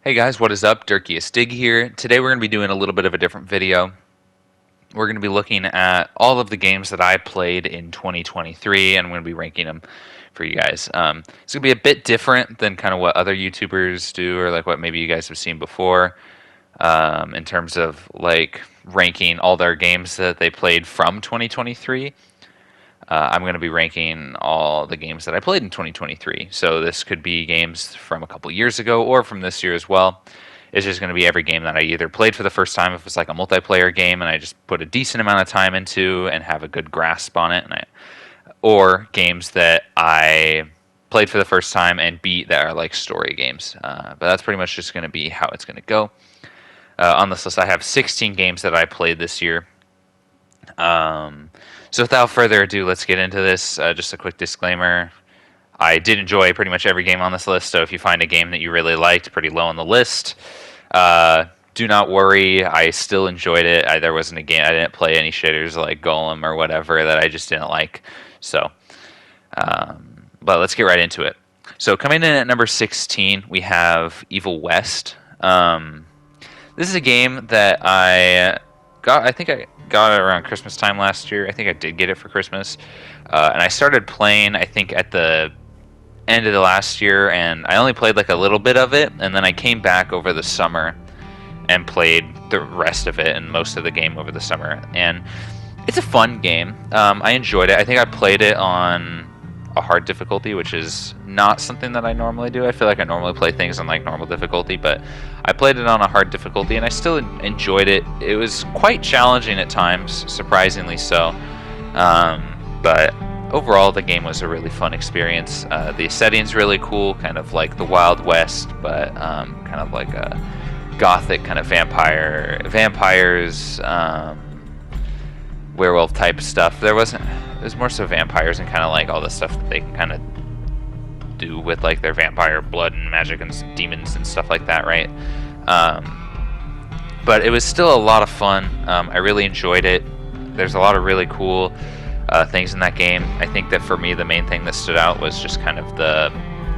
Hey guys, what is up? Dirkiest Dig here. Today we're going to be doing a little bit of a different video. We're going to be looking at all of the games that I played in 2023, and I'm going to be ranking them for you guys. It's going to be a bit different than kind of what other YouTubers do, or like what maybe you guys have seen before, in terms of like ranking all their games that they played from 2023. I'm going to be ranking all the games that I played in 2023. So this could be games from a couple years ago or from this year as well. It's just going to be every game that I either played for the first time, if it's like a multiplayer game and I just put a decent amount of time into and have a good grasp on it, or games that I played for the first time and beat that are like story games. But that's pretty much just going to be how it's going to go. On this list, I have 16 games that I played this year. So without further ado, let's get into this. Just a quick disclaimer. I did enjoy pretty much every game on this list, so if you find a game that you really liked pretty low on the list, do not worry. I still enjoyed it. There wasn't a game, I didn't play any shitters like Golem or whatever that I just didn't like. So, but let's get right into it. So coming in at number 16, we have Evil West. This is a game that I think I got it around Christmas time last year. I think I did get it for Christmas. And I started playing, I think, at the end of the last year, and I only played like a little bit of it, and then I came back over the summer and played the rest of it and most of the game over the summer. And it's a fun game. I enjoyed it. I think I played it on a hard difficulty, which is not something that I normally do. I feel like I normally play things on like normal difficulty, but I played it on a hard difficulty and I still enjoyed it. It was quite challenging at times, surprisingly so. But overall, the game was a really fun experience. The setting's really cool, kind of like the Wild West, but kind of like a gothic kind of vampires, werewolf type stuff. It was more so vampires and kind of like all the stuff that they can kind of do with like their vampire blood and magic and demons and stuff like that, right? But it was still a lot of fun. I really enjoyed it. There's a lot of really cool things in that game. I think that for me, the main thing that stood out was just kind of the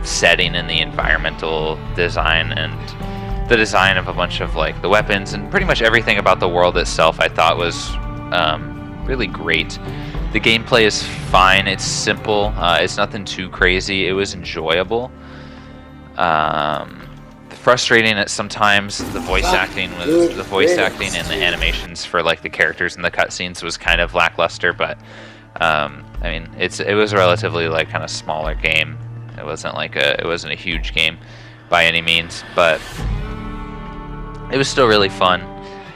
setting and the environmental design and the design of a bunch of like the weapons and pretty much everything about the world itself I thought was really great. The gameplay is fine. It's simple. It's nothing too crazy. It was enjoyable. Frustrating at sometimes. The voice acting and the animations for like the characters and the cutscenes was kind of lackluster. But I mean, it was a relatively like kind of smaller game. It wasn't a huge game by any means, but it was still really fun.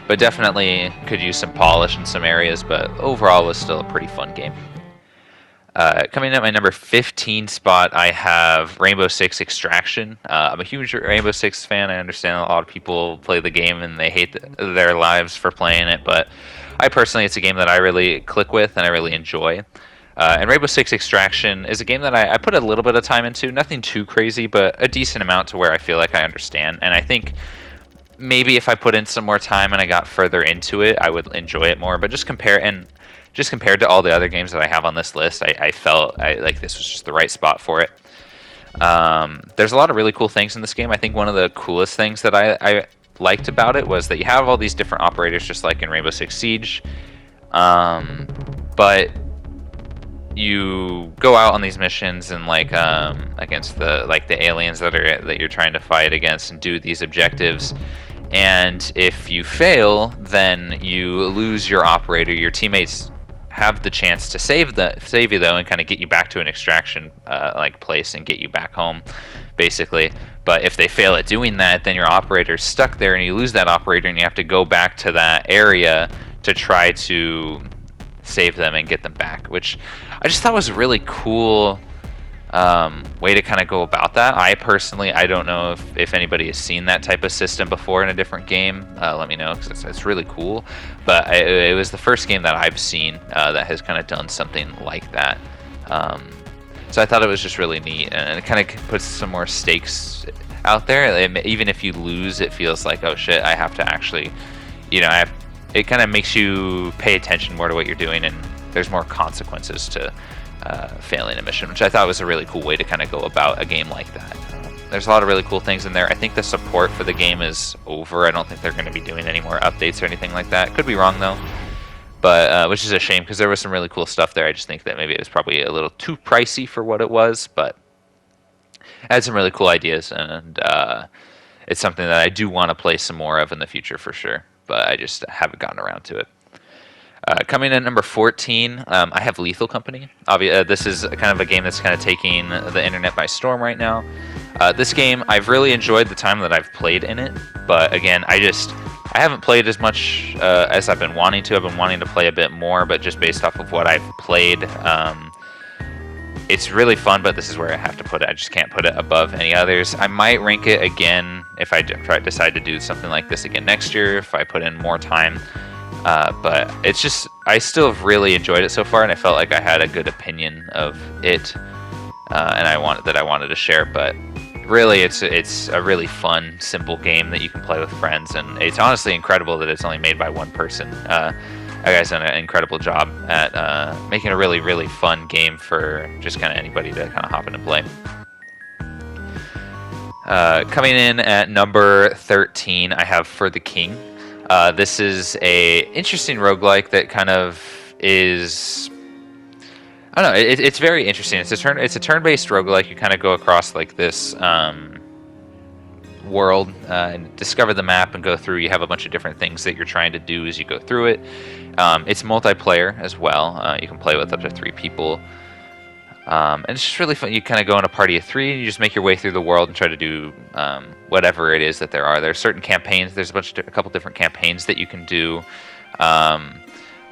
But definitely could use some polish in some areas, but overall was still a pretty fun game. Coming in at my number 15 spot, I have Rainbow Six Extraction. I'm a huge Rainbow Six fan. I understand a lot of people play the game and they hate their lives for playing it, but I personally, it's a game that I really click with and I really enjoy. And Rainbow Six Extraction is a game that I put a little bit of time into, nothing too crazy, but a decent amount to where I feel like I understand. And I think maybe if I put in some more time and I got further into it, I would enjoy it more. But just compared to all the other games that I have on this list, I felt like this was just the right spot for it. There's a lot of really cool things in this game. I think one of the coolest things that I liked about it was that you have all these different operators, just like in Rainbow Six Siege. But you go out on these missions and like against the aliens that you're trying to fight against and do these objectives. And if you fail, then you lose your operator. Your teammates have the chance to save you though, and kind of get you back to an extraction like place and get you back home, basically. But if they fail at doing that, then your operator's stuck there, and you lose that operator, and you have to go back to that area to try to save them and get them back, which I just thought was a really cool way to kind of go about that. I don't know if anybody has seen that type of system before in a different game. Let me know, because it's really cool. But it was the first game that I've seen that has kind of done something like that. So I thought it was just really neat, and it kind of puts some more stakes out there. Even if you lose, it feels like, oh shit, I have to actually, it kind of makes you pay attention more to what you're doing, and there's more consequences to failing a mission, which I thought was a really cool way to kind of go about a game like that. There's a lot of really cool things in there. I think the support for the game is over. I don't think they're going to be doing any more updates or anything like that. Could be wrong though, but which is a shame because there was some really cool stuff there. I just think that maybe it was probably a little too pricey for what it was, but it had some really cool ideas, and it's something that I do want to play some more of in the future for sure. But I just haven't gotten around to it. Coming in at number 14, I have Lethal Company. This is kind of a game that's kind of taking the internet by storm right now. This game, I've really enjoyed the time that I've played in it, but again, I haven't played as much as I've been wanting to. I've been wanting to play a bit more, but just based off of what I've played, it's really fun, but this is where I have to put it. I just can't put it above any others. I might rank it again if I decide to do something like this again next year, if I put in more time. But it's just, I still have really enjoyed it so far, and I felt like I had a good opinion of it, and I wanted to share. But really, it's a really fun, simple game that you can play with friends, and it's honestly incredible that it's only made by one person. That guy's done an incredible job at making a really, really fun game for just kind of anybody to kind of hop in and play. Coming in at number 13, I have For the King. This is a interesting roguelike that kind of is, I don't know, it's very interesting. It's a turn-based roguelike. You kind of go across like this world and discover the map and go through. You have a bunch of different things that you're trying to do as you go through it. It's multiplayer as well. You can play with up to 3 people. And it's just really fun. You kind of go in a party of 3 and you just make your way through the world and try to do whatever it is that there are. There are certain campaigns. There's a couple different campaigns that you can do.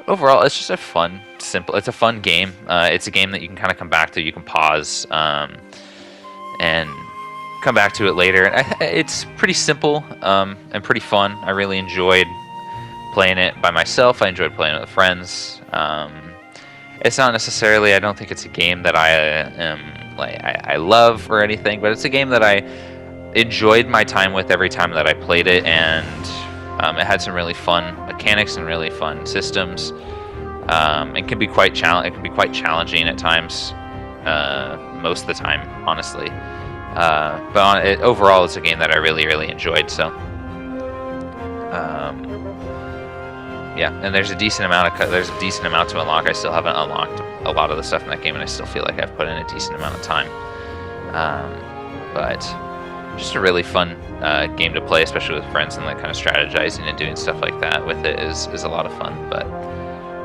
Overall, it's just a fun, simple. It's a fun game. It's a game that you can kind of come back to. You can pause and come back to it later. And it's pretty simple and pretty fun. I really enjoyed playing it by myself. I enjoyed playing it with friends. It's not necessarily, I don't think it's a game that I love or anything, but it's a game that I enjoyed my time with every time that I played it, and it had some really fun mechanics and really fun systems. It can be quite challenging at times, most of the time, honestly. But overall, it's a game that I really, really enjoyed. So. Yeah, and there's a decent amount to unlock. I still haven't unlocked a lot of the stuff in that game, and I still feel like I've put in a decent amount of time. But just a really fun game to play, especially with friends, and like kind of strategizing and doing stuff like that with it is a lot of fun. But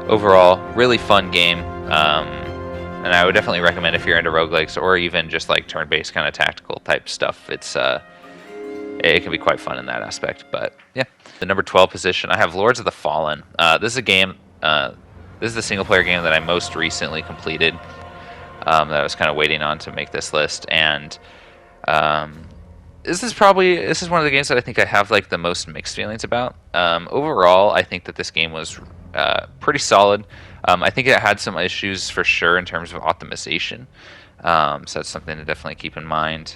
overall, really fun game, and I would definitely recommend if you're into roguelikes or even just like turn-based kind of tactical type stuff. It can be quite fun in that aspect. But yeah, the number 12 position, I have Lords of the Fallen. This is a game. This is the single-player game that I most recently completed. That I was kind of waiting on to make this list, and this is one of the games that I think I have like the most mixed feelings about. Overall, I think that this game was pretty solid. I think it had some issues for sure in terms of optimization. So that's something to definitely keep in mind.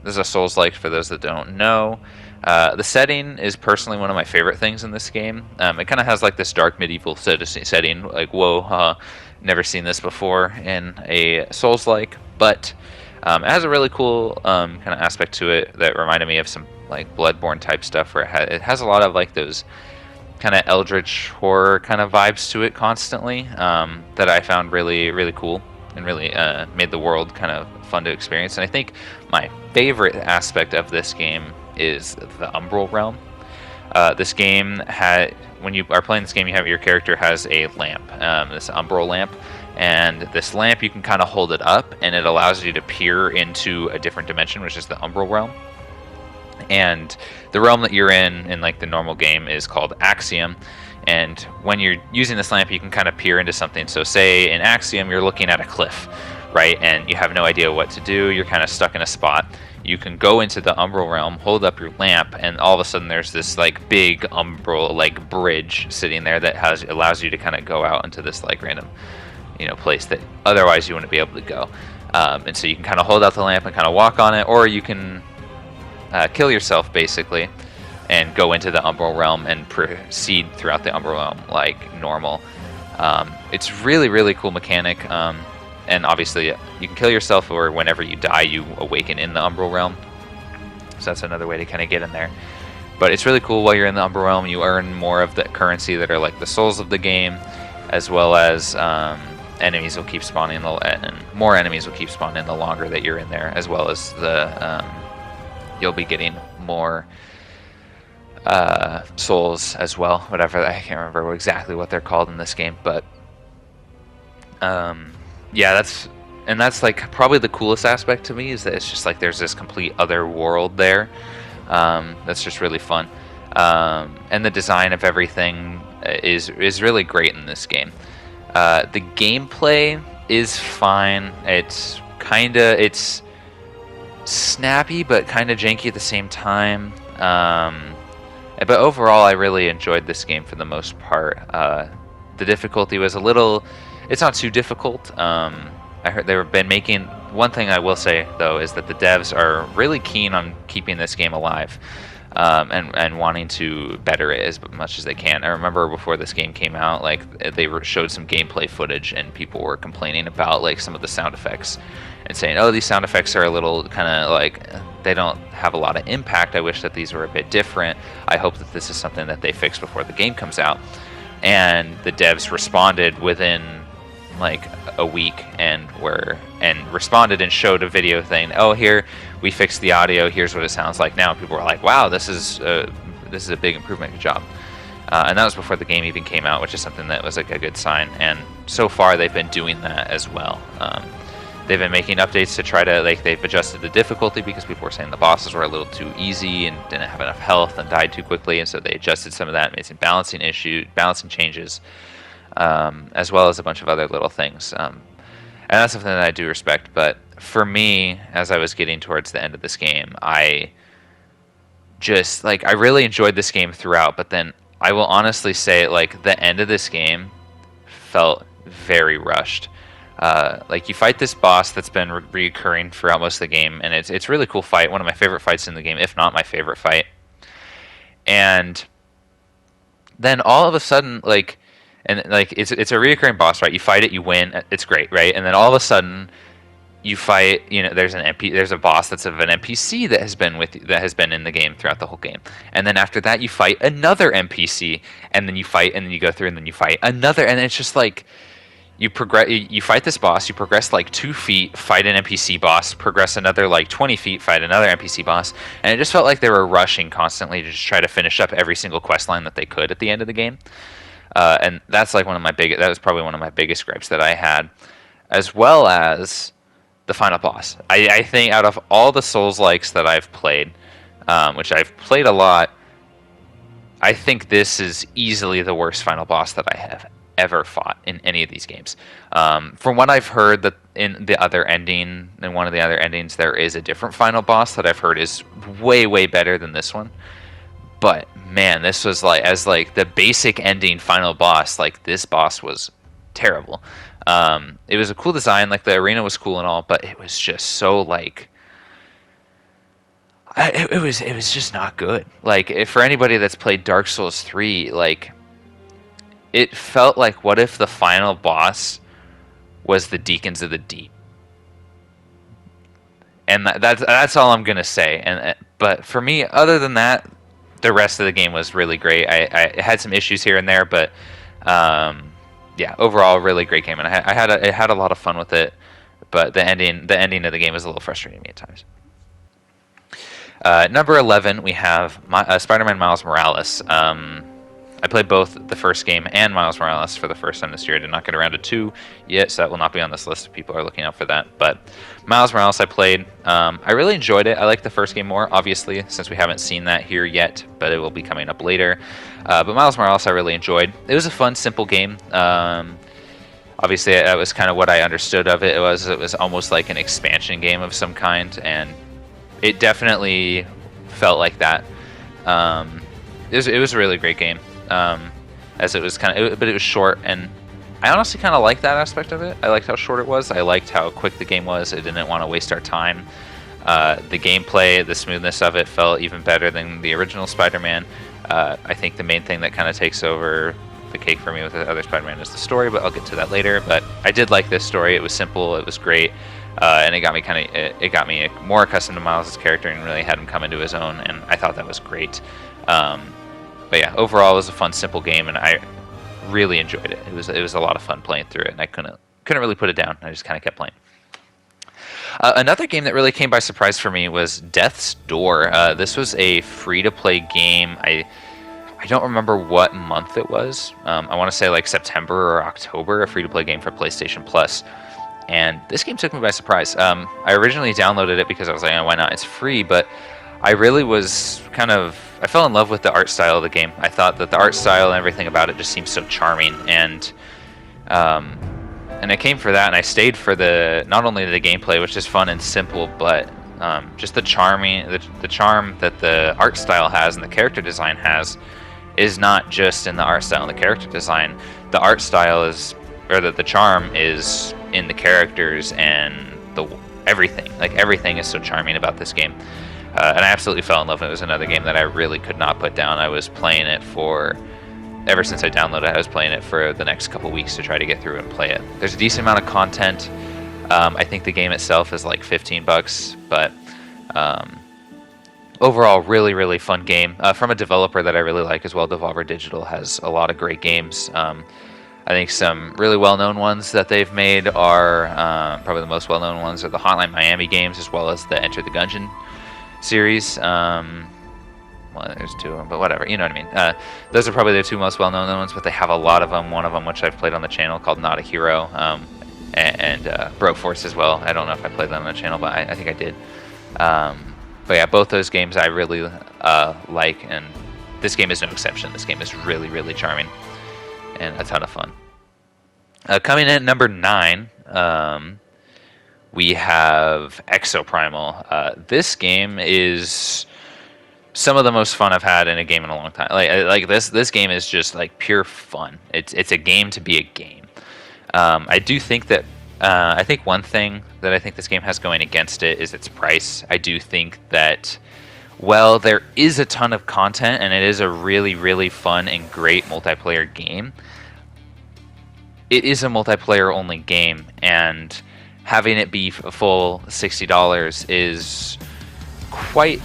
This is a Souls-like for those that don't know. The setting is personally one of my favorite things in this game. It kind of has like this dark medieval setting, like whoa, never seen this before in a Souls-like, but it has a really cool kind of aspect to it that reminded me of some like Bloodborne type stuff, where it has a lot of like those kind of eldritch horror kind of vibes to it constantly, that I found really, really cool and really made the world kind of fun to experience. And I think my favorite aspect of this game is the Umbral Realm. This game when you are playing this game, your character has a lamp, this Umbral lamp, and this lamp, you can kind of hold it up, and it allows you to peer into a different dimension, which is the Umbral Realm. And the realm that you're in like the normal game, is called Axiom. And when you're using this lamp, you can kind of peer into something. So say in Axiom, you're looking at a cliff, right? And you have no idea what to do. You're kind of stuck in a spot. You can go into the Umbral Realm, hold up your lamp, and all of a sudden there's this like big Umbral like bridge sitting there that allows you to kind of go out into this like random, place that otherwise you wouldn't be able to go. And so you can kind of hold out the lamp and kind of walk on it, or you can kill yourself basically and go into the Umbral Realm and proceed throughout the Umbral Realm like normal. It's really, really cool mechanic. And obviously you can kill yourself, or whenever you die, you awaken in the Umbral Realm. So that's another way to kind of get in there. But it's really cool while you're in the Umbra Realm. You earn more of the currency that are like the souls of the game, as well as enemies will keep spawning, and more enemies will keep spawning the longer that you're in there, as well as the you'll be getting more souls as well. Whatever, I can't remember exactly what they're called in this game, but yeah, that's like probably the coolest aspect to me, is that it's just like there's this complete other world there. That's just really fun, and the design of everything is really great in this game. The gameplay is fine. It's snappy but kind of janky at the same time. But overall, I really enjoyed this game for the most part. The difficulty was a little. It's not too difficult. I heard they've been making. One thing I will say though is that the devs are really keen on keeping this game alive, and wanting to better it as much as they can. I remember before this game came out, like they showed some gameplay footage, and people were complaining about like some of the sound effects, and saying, "Oh, these sound effects are a little kind of like they don't have a lot of impact. I wish that these were a bit different. I hope that this is something that they fix before the game comes out." And the devs responded within like a week and responded and showed a video thing. "Oh, here we fixed the audio. Here's what it sounds like now." People were like, "Wow, this is a big improvement. Good job." And that was before the game even came out, which is something that was like a good sign. And so far, they've been doing that as well. They've been making updates to try to they've adjusted the difficulty because people were saying the bosses were a little too easy and didn't have enough health and died too quickly, and so they adjusted some of that, made some balancing changes. As well as a bunch of other little things. And that's something that I do respect. But for me, as I was getting towards the end of this game, I really enjoyed this game throughout, but then I will honestly say, like, the end of this game felt very rushed. Like, you fight this boss that's been reoccurring throughout most of the game, and it's a really cool fight, one of my favorite fights in the game, if not my favorite fight. And then all of a sudden, it's a reoccurring boss, right? You fight it, you win, it's great, right? And then all of a sudden, you fight. There's a boss that's of an NPC that has been in the game throughout the whole game. And then after that, you fight another NPC, and then you fight, and then you go through, and then you fight another, and it's just like you progress. You fight this boss, you progress like 2 feet, fight an NPC boss, progress another like 20 feet, fight another NPC boss, and it just felt like they were rushing constantly to just try to finish up every single quest line that they could at the end of the game. And that's like that was probably one of my biggest gripes that I had, as well as the final boss. I think out of all the Souls-likes that I've played, which I've played a lot, I think this is easily the worst final boss that I have ever fought in any of these games. From what I've heard, that in one of the other endings, there is a different final boss that I've heard is way, way better than this one. But man, this was like the basic ending final boss. Like, this boss was terrible. It was a cool design. Like, the arena was cool and all, but it was just so like. It was just not good. Like, for anybody that's played Dark Souls 3, like, it felt like, what if the final boss was the Deacons of the Deep? And that's all I'm gonna say. But for me, other than that, the rest of the game was really great. I had some issues here and there, but yeah, overall, really great game, and I had a lot of fun with it. But the ending of the game was a little frustrating to me at times. Number 11, we have Spider-Man Miles Morales. I played both the first game and Miles Morales for the first time this year. I did not get around to 2 yet, so that will not be on this list if people are looking out for that. But Miles Morales I played. I really enjoyed it. I like the first game more, obviously, since we haven't seen that here yet, but it will be coming up later. But Miles Morales I really enjoyed. It was a fun, simple game. Obviously, that was kind of what I understood of it. It was almost like an expansion game of some kind, and it definitely felt like that. It was a really great game. As it was but it was short, and I honestly kind of liked that aspect of it. I liked how short it was. I liked how quick the game was. I didn't want to waste our time. The gameplay, the smoothness of it felt even better than the original Spider-Man. I think the main thing that kind of takes over the cake for me with the other Spider-Man is the story, but I'll get to that later. But I did like this story. It was simple. It was great. and it got me more accustomed to Miles' character and really had him come into his own, and I thought that was great. But yeah, overall it was a fun, simple game, and I really enjoyed it. It was a lot of fun playing through it, and I couldn't really put it down. I just kind of kept playing. Another game that really came by surprise for me was Death's Door. This was a free-to-play game. I don't remember what month it was. I want to say like September or October, a free-to-play game for PlayStation Plus. And this game took me by surprise. I originally downloaded it because I was like, oh, why not? It's free, but I really was I fell in love with the art style of the game. I thought that the art style and everything about it just seemed so charming, and I came for that, and I stayed for not only the gameplay, which is fun and simple, but just the charm that the art style has and the character design has is not just in the art style and the character design. The art style the charm is in the characters and everything. Like, everything is so charming about this game. And I absolutely fell in love. It was another game that I really could not put down. I was playing it ever since I downloaded it, I was playing it for the next couple weeks to try to get through and play it. There's a decent amount of content. I think the game itself is like $15, but overall, really, really fun game. From a developer that I really like as well, Devolver Digital has a lot of great games. I think some really well-known ones that they've made are, probably the most well-known ones are the Hotline Miami games, as well as the Enter the Gungeon series. Well, there's two of them, but whatever, you know what I mean. Those are probably the two most well-known ones, but they have a lot of them. One of them, which I've played on the channel, called Not a Hero, and Broforce as well. I don't know if I played them on the channel, but I think I did. But yeah, both those games I really like, and this game is no exception. This game is really, really charming and a ton of fun. Coming in at number 9, we have Exoprimal. This game is some of the most fun I've had in a game in a long time. Like this game is just like pure fun. It's a game to be a game. I do think that I think one thing that I think this game has going against it is its price. I do think that, well, there is a ton of content and it is a really, really fun and great multiplayer game. It is a multiplayer only game, and having it be a full $60 is quite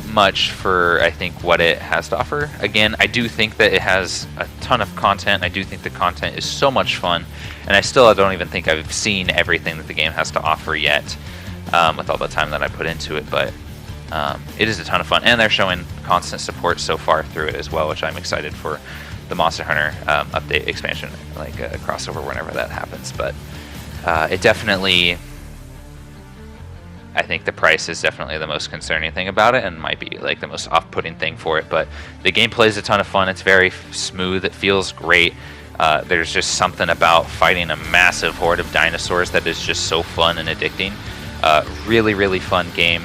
much for, I think, what it has to offer. Again, I do think that it has a ton of content. I do think the content is so much fun, and I still don't even think I've seen everything that the game has to offer yet, with all the time that I put into it, but it is a ton of fun, and they're showing constant support so far through it as well, which I'm excited for the Monster Hunter update expansion, like crossover whenever that happens. But it definitely, I think the price is definitely the most concerning thing about it, and might be like the most off-putting thing for it. But the gameplay is a ton of fun. It's very smooth. It feels great. There's just something about fighting a massive horde of dinosaurs that is just so fun and addicting. Really, really fun game.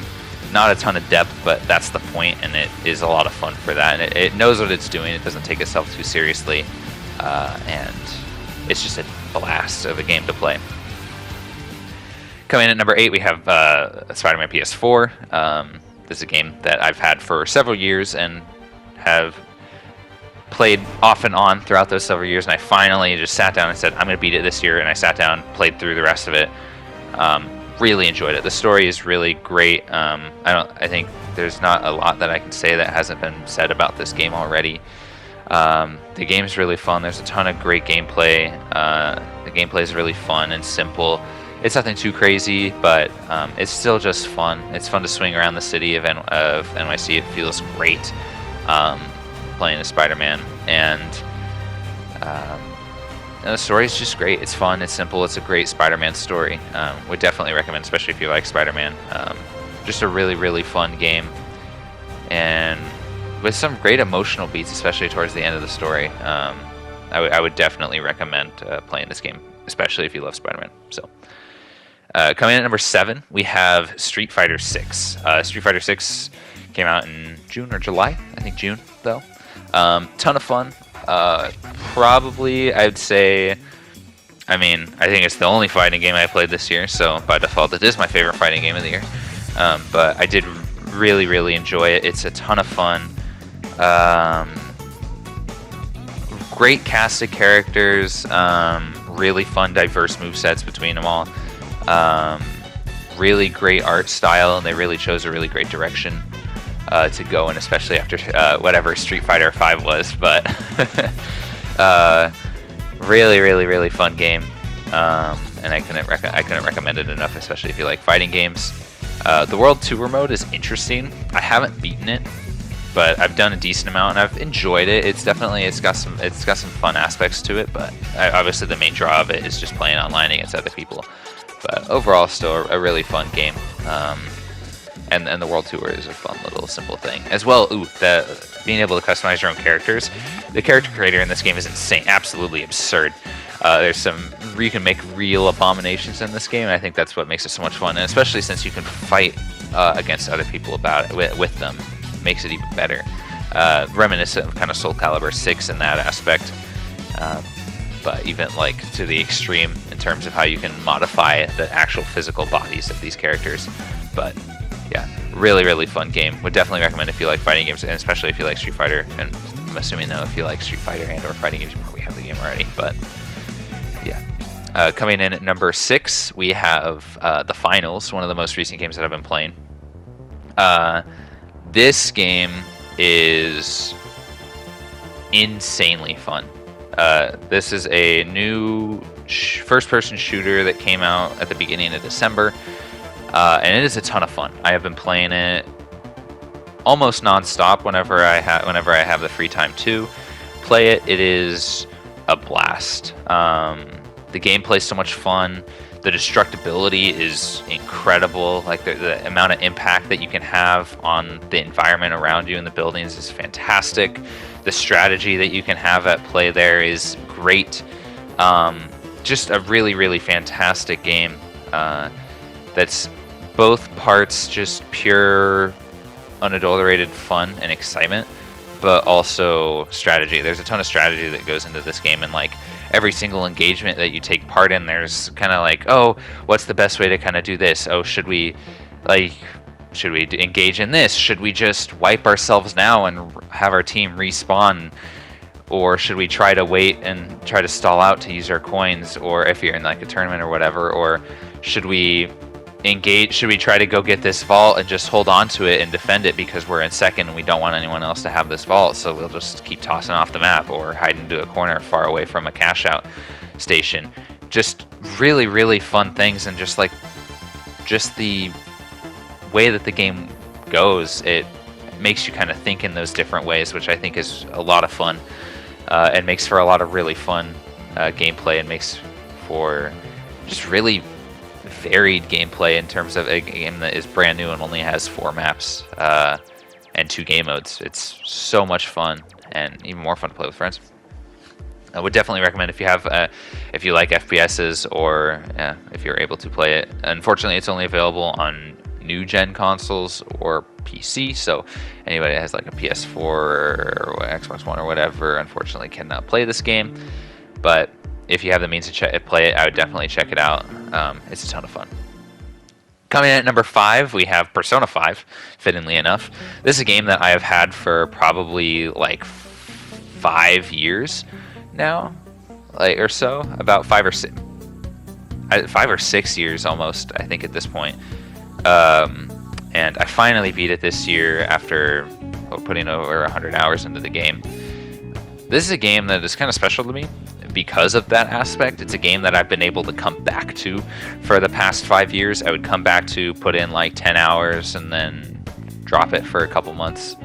Not a ton of depth, but that's the point, and it is a lot of fun for that. And it knows what it's doing. It doesn't take itself too seriously, and it's just a blast of a game to play. Coming in at number 8, we have Spider-Man PS4. This is a game that I've had for several years and have played off and on throughout those several years, and I finally just sat down and said, I'm going to beat it this year, and I sat down, played through the rest of it. Really enjoyed it. The story is really great. I think there's not a lot that I can say that hasn't been said about this game already. The game is really fun. There's a ton of great gameplay. The gameplay is really fun and simple. It's nothing too crazy, but it's still just fun. It's fun to swing around the city of NYC. It feels great playing as Spider-Man, and the story is just great. It's fun. It's simple. It's a great Spider-Man story. Would definitely recommend, especially if you like Spider-Man. Just a really, really fun game, and with some great emotional beats, especially towards the end of the story. I would definitely recommend playing this game, especially if you love Spider-Man. So, coming in at number 7, we have Street Fighter 6. Street Fighter 6 came out in June or July. I think June, though. Ton of fun. Probably, I'd say, I think it's the only fighting game I played this year, so by default it is my favorite fighting game of the year. But I did really, really enjoy it. It's a ton of fun. Great cast of characters, really fun, diverse movesets between them all. really great art style, and they really chose a really great direction to go in, especially after whatever Street Fighter V was. But really fun game, and I couldn't recommend it enough, especially if you like fighting games. The World Tour mode is interesting. I haven't beaten it, but I've done a decent amount and I've enjoyed it. It's got some fun aspects to it, but obviously the main draw of it is just playing online against other people. But overall, still a really fun game. And the World Tour is a fun little simple thing as well. Ooh, being able to customize your own characters. The character creator in this game is insane, absolutely absurd. There's you can make real abominations in this game, and I think that's what makes it so much fun. And especially since you can fight against other people with them, makes it even better. Reminiscent of kind of Soul Calibur 6 in that aspect, but even like to the extreme in terms of how you can modify the actual physical bodies of these characters. But yeah, really fun game. Would definitely recommend if you like fighting games, and especially if you like Street Fighter. And I'm assuming though, if you like Street Fighter and or fighting games, you probably have the game already. But yeah, coming in at number 6, we have The Finals, one of the most recent games that I've been playing. This game is insanely fun. This is a new first-person shooter that came out at the beginning of December. And it is a ton of fun. I have been playing it almost non-stop whenever I have the free time to play it. It is a blast. The gameplay is so much fun. The destructibility is incredible. Like the amount of impact that you can have on the environment around you and the buildings is fantastic. The strategy that you can have at play there is great. Just a really fantastic game. That's both parts just pure, unadulterated fun and excitement, but also strategy. There's a ton of strategy that goes into this game, and like every single engagement that you take part in, there's kind of like, oh, what's the best way to kind of do this? Oh, should we engage in this? Should we just wipe ourselves now and have our team respawn? Or should we try to wait and try to stall out to use our coins? Or if you're in like a tournament or whatever, or should we engage? Should we try to go get this vault and just hold on to it and defend it because we're in second and we don't want anyone else to have this vault, so we'll just keep tossing off the map or hide into a corner far away from a cash out station? Just really fun things, and just the way that the game goes, it makes you kind of think in those different ways, which I think is a lot of fun, and makes for a lot of really fun gameplay, and makes for just really varied gameplay in terms of a game that is brand new and only has 4 maps and 2 game modes. It's so much fun, and even more fun to play with friends. I would definitely recommend if you like FPSs, or if you're able to play it. Unfortunately, it's only available on new gen consoles or PC, so anybody that has like a PS4 or Xbox One or whatever, unfortunately cannot play this game. But if you have the means to play it, I would definitely check it out. It's a ton of fun. Coming in at number 5, we have Persona 5, fittingly enough. This is a game that I have had for probably like 5 years now, or so, about 5 or 6 years almost, I think, at this point. And I finally beat it this year after putting over 100 hours into the game. This is a game that is kind of special to me because of that aspect. It's a game that I've been able to come back to for the past 5 years. I would come back to put in like 10 hours and then drop it for a couple months,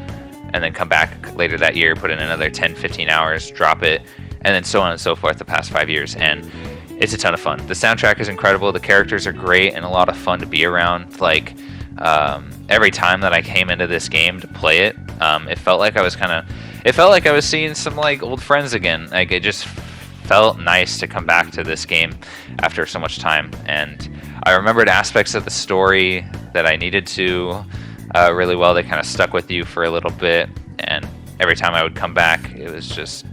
and then come back later that year, put in another 10-15 hours, drop it, and then so on and so forth the past 5 years. And it's a ton of fun. The soundtrack is incredible. The characters are great and a lot of fun to be around. Like every time that I came into this game to play it, it felt like I was seeing some like old friends again. Like it just felt nice to come back to this game after so much time. And I remembered aspects of the story that I needed to really well. They kind of stuck with you for a little bit, and every time I would come back, it was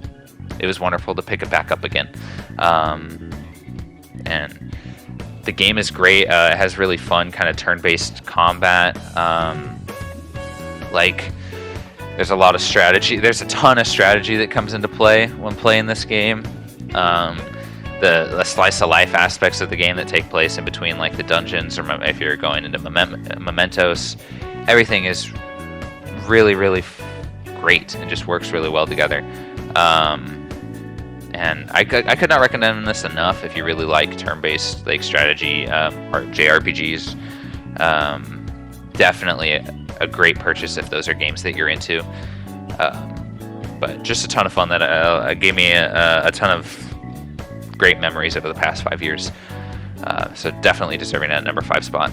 wonderful to pick it back up again. And the game is great. It has really fun kind of turn-based combat. There's a lot of strategy. There's a ton of strategy that comes into play when playing this game. the slice of life aspects of the game that take place in between like the dungeons, or if you're going into mementos, everything is really great and just works really well together. And I could not recommend this enough if you really like turn-based like strategy or JRPGs. Definitely a great purchase if those are games that you're into. But just a ton of fun that gave me a ton of great memories over the past 5 years. So definitely deserving that number 5 spot.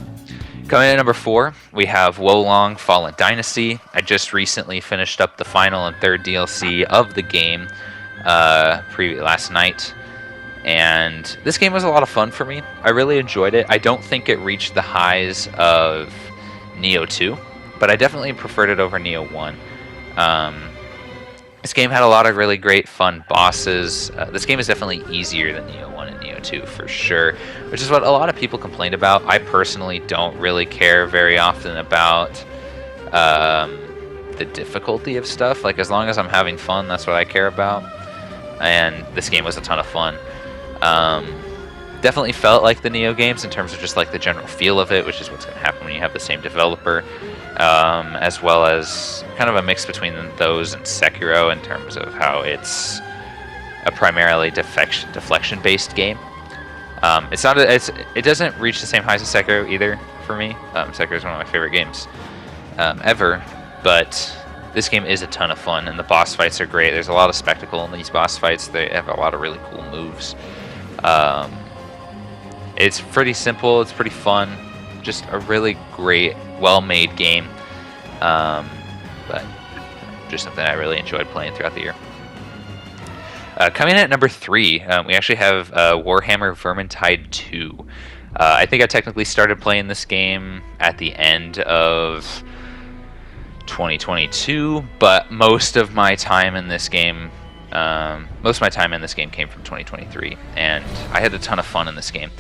Coming in at number 4, we have Wo Long Fallen Dynasty. I just recently finished up the final and third DLC of the game last night, and this game was a lot of fun for me. I really enjoyed it. I don't think it reached the highs of Nioh 2, but I definitely preferred it over Nioh 1. This game had a lot of really great fun bosses. This game is definitely easier than Nioh 1 and Nioh 2 for sure, which is what a lot of people complained about. I personally don't really care very often about the difficulty of stuff. Like, as long as I'm having fun, that's what I care about. And this game was a ton of fun. Definitely felt like the Nioh games in terms of just like the general feel of it, which is what's going to happen when you have the same developer, as well as kind of a mix between those and Sekiro in terms of how it's a primarily deflection-based game. It doesn't reach the same highs as Sekiro either for me. Sekiro is one of my favorite games ever, but this game is a ton of fun, and the boss fights are great. There's a lot of spectacle in these boss fights. They have a lot of really cool moves. It's pretty simple. It's pretty fun. Just a really great, well-made game. But just something I really enjoyed playing throughout the year. Coming in at number 3, we actually have Warhammer Vermintide 2. I think I technically started playing this game at the end of 2022, but most of my time in this game came from 2023, and I had a ton of fun in this game.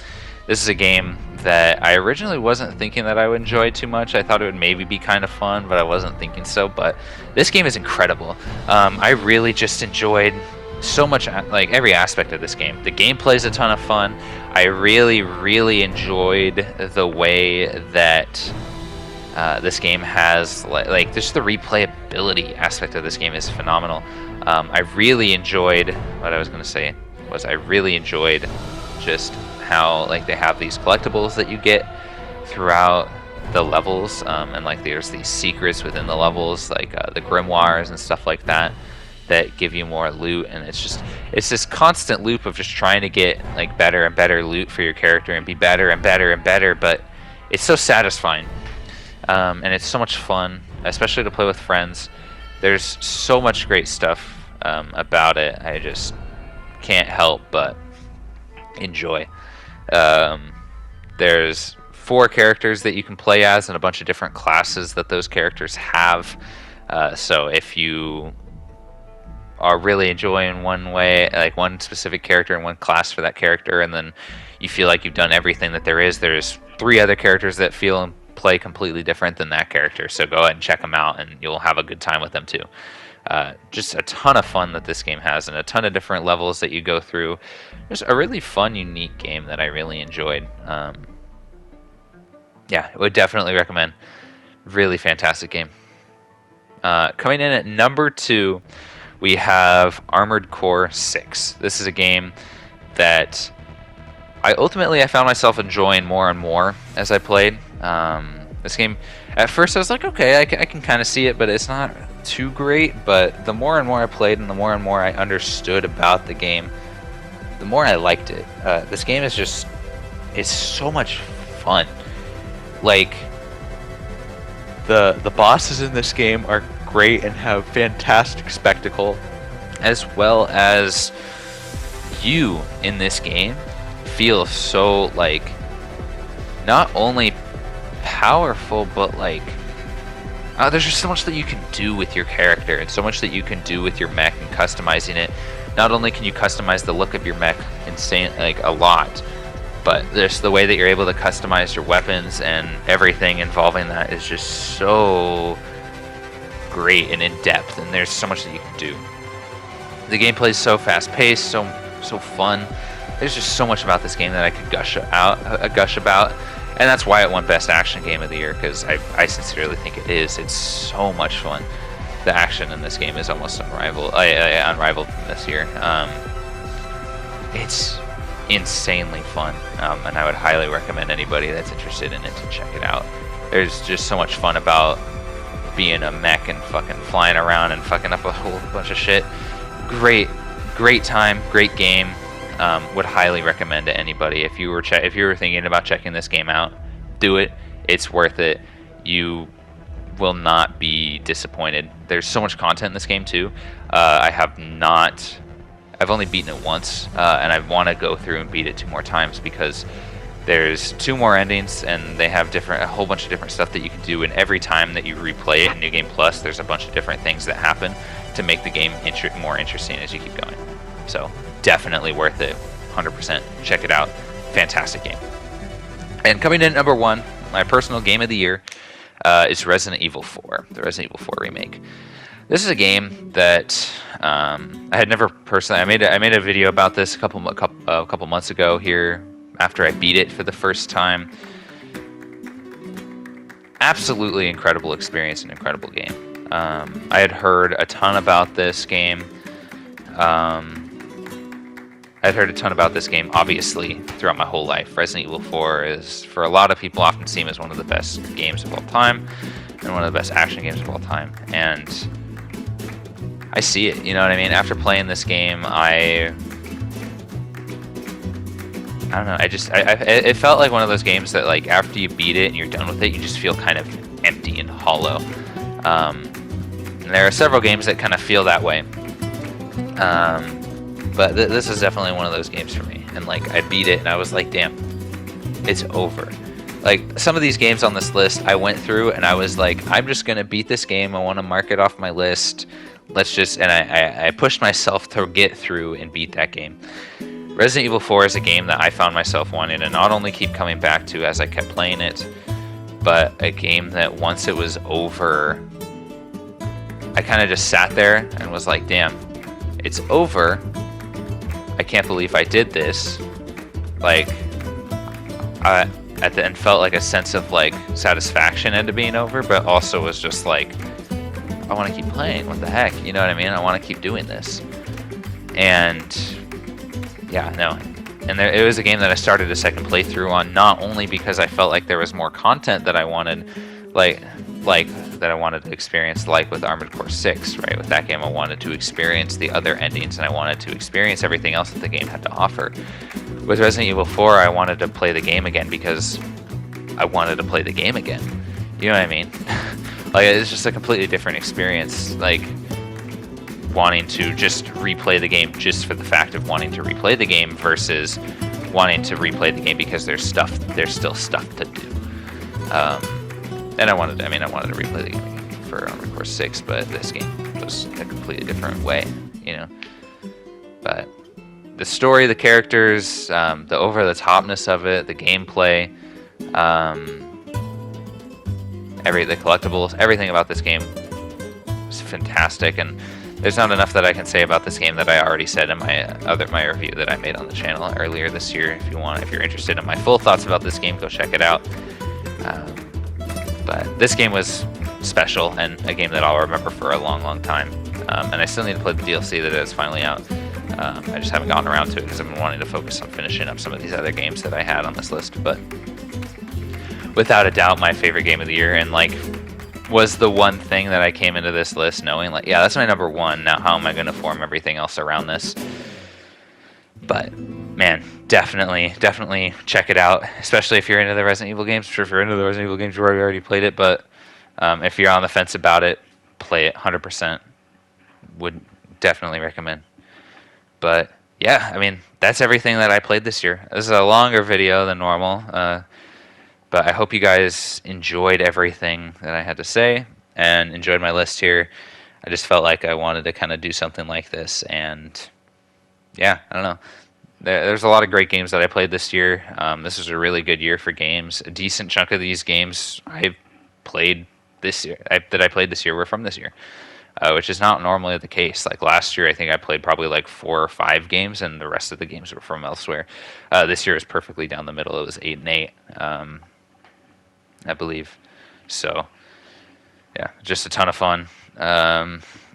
This is a game that I originally wasn't thinking that I would enjoy too much. I thought it would maybe be kind of fun, but I wasn't thinking so. But this game is incredible. I really just enjoyed so much, like every aspect of this game. The gameplay is a ton of fun. I really enjoyed the way that this game has like just the replayability aspect of this game is phenomenal. I really enjoyed what I was going to say was I really enjoyed just how like they have these collectibles that you get throughout the levels, and like there's these secrets within the levels, like the grimoires and stuff like that give you more loot, and it's this constant loop of just trying to get like better and better loot for your character and be better and better and better. But it's so satisfying, and it's so much fun, especially to play with friends. There's so much great stuff about it. I just can't help but enjoy. There's 4 characters that you can play as and a bunch of different classes that those characters have. So if you are really enjoying one way, like one specific character and one class for that character, and then you feel like you've done everything that there's 3 other characters that feel and play completely different than that character. So go ahead and check them out, and you'll have a good time with them too. Just a ton of fun that this game has, and a ton of different levels that you go through. Just a really fun, unique game that I really enjoyed. Yeah, I would definitely recommend. Really fantastic game. Coming in at number 2, we have Armored Core 6. This is a game that I found myself enjoying more and more as I played. This game, at first I was like, okay, I can kind of see it, but it's not too great. But the more and more I played and the more and more I understood about the game, the more I liked it. This game is it's so much fun. Like, the bosses in this game are great and have fantastic spectacle, as well as you in this game feel so like not only powerful, but like there's just so much that you can do with your character and so much that you can do with your mech and customizing it. Not only can you customize the look of your mech insane, like a lot, but there's the way that you're able to customize your weapons, and everything involving that is just so great and in depth, and there's so much that you can do. The gameplay is so fast paced, so fun. there's just so much about this game that I could gush about, and that's why it won Best Action Game of the Year, because I sincerely think it is. It's so much fun. The action in this game is almost unrivaled from this year. It's insanely fun, and I would highly recommend anybody that's interested in it to check it out. There's just so much fun about being a mech and fucking flying around and fucking up a whole bunch of shit. Great time, great game. Would highly recommend to anybody. If you were thinking about checking this game out, do it. It's worth it. You will not be disappointed. There's so much content in this game too. I've only beaten it once, and I want to go through and beat it 2 more times, because there's 2 more endings, and they have a whole bunch of different stuff that you can do. And every time that you replay it in New Game Plus, there's a bunch of different things that happen to make the game more interesting as you keep going. So definitely worth it, 100%. Check it out. Fantastic game. And coming in at number 1, my personal game of the year, is Resident Evil 4, the Resident Evil 4 remake. This is a game that I had never personally. I made a video about this a couple months ago here after I beat it for the first time. Absolutely incredible experience and incredible game. I had heard a ton about this game. I'd heard a ton about this game, obviously, throughout my whole life. Resident Evil 4 is, for a lot of people, often seen as one of the best games of all time, and one of the best action games of all time. And I see it, you know what I mean? After playing this game, I don't know, it felt like one of those games that, like, after you beat it and you're done with it, you just feel kind of empty and hollow. And there are several games that kind of feel that way. But this is definitely one of those games for me. And, like, I beat it and I was like, damn, it's over. Like, some of these games on this list I went through and I was like, I'm just going to beat this game. I want to mark it off my list. And I pushed myself to get through and beat that game. Resident Evil 4 is a game that I found myself wanting to not only keep coming back to as I kept playing it, but a game that once it was over, I kind of just sat there and was like, damn, it's over. I can't believe I did this. Like, at the end felt like a sense of, like, satisfaction into being over, but also was just like, I want to keep playing. What the heck? You know what I mean? I want to keep doing this. And yeah, no. And it was a game that I started a second playthrough on, not only because I felt like there was more content that I wanted, like that I wanted to experience, like with Armored Core 6, right? With that game, I wanted to experience the other endings, and I wanted to experience everything else that the game had to offer. With Resident Evil 4, I wanted to play the game again because I wanted to play the game again. You know what I mean? Like, it's just a completely different experience, like, wanting to just replay the game just for the fact of wanting to replay the game versus wanting to replay the game because there's still stuff to do. And I wanted to replay the game for Armored Core 6, but this game was a completely different way, you know. But the story, the characters, the over-the-topness of it, the gameplay, the collectibles, everything about this game was fantastic. And there's not enough that I can say about this game that I already said in my review that I made on the channel earlier this year. If you're interested in my full thoughts about this game, go check it out. But this game was special and a game that I'll remember for a long, long time. And I still need to play the DLC that is finally out. I just haven't gotten around to it because I've been wanting to focus on finishing up some of these other games that I had on this list. But without a doubt, my favorite game of the year, and, like, was the one thing that I came into this list knowing, like, yeah, that's my number 1. Now how am I going to form everything else around this? But man, definitely check it out, especially if you're into the Resident Evil games. I'm sure if you're into the Resident Evil games, you've already played it, but if you're on the fence about it, play it 100%. Would definitely recommend. But yeah, I mean, that's everything that I played this year. This is a longer video than normal, but I hope you guys enjoyed everything that I had to say and enjoyed my list here. I just felt like I wanted to kind of do something like this, and yeah, I don't know. There's a lot of great games that I played this year. This was a really good year for games. A decent chunk of these games I played this year were from this year. which is not normally the case. Like last year, I think I played probably like 4 or 5 games, and the rest of the games were from elsewhere. This year is perfectly down the middle. It was 8 and 8, I believe. So yeah, just a ton of fun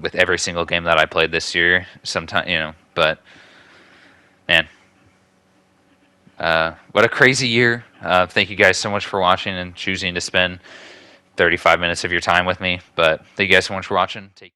with every single game that I played this year. Sometimes, but man, what a crazy year. Thank you guys so much for watching and choosing to spend 35 minutes of your time with me. But thank you guys so much for watching.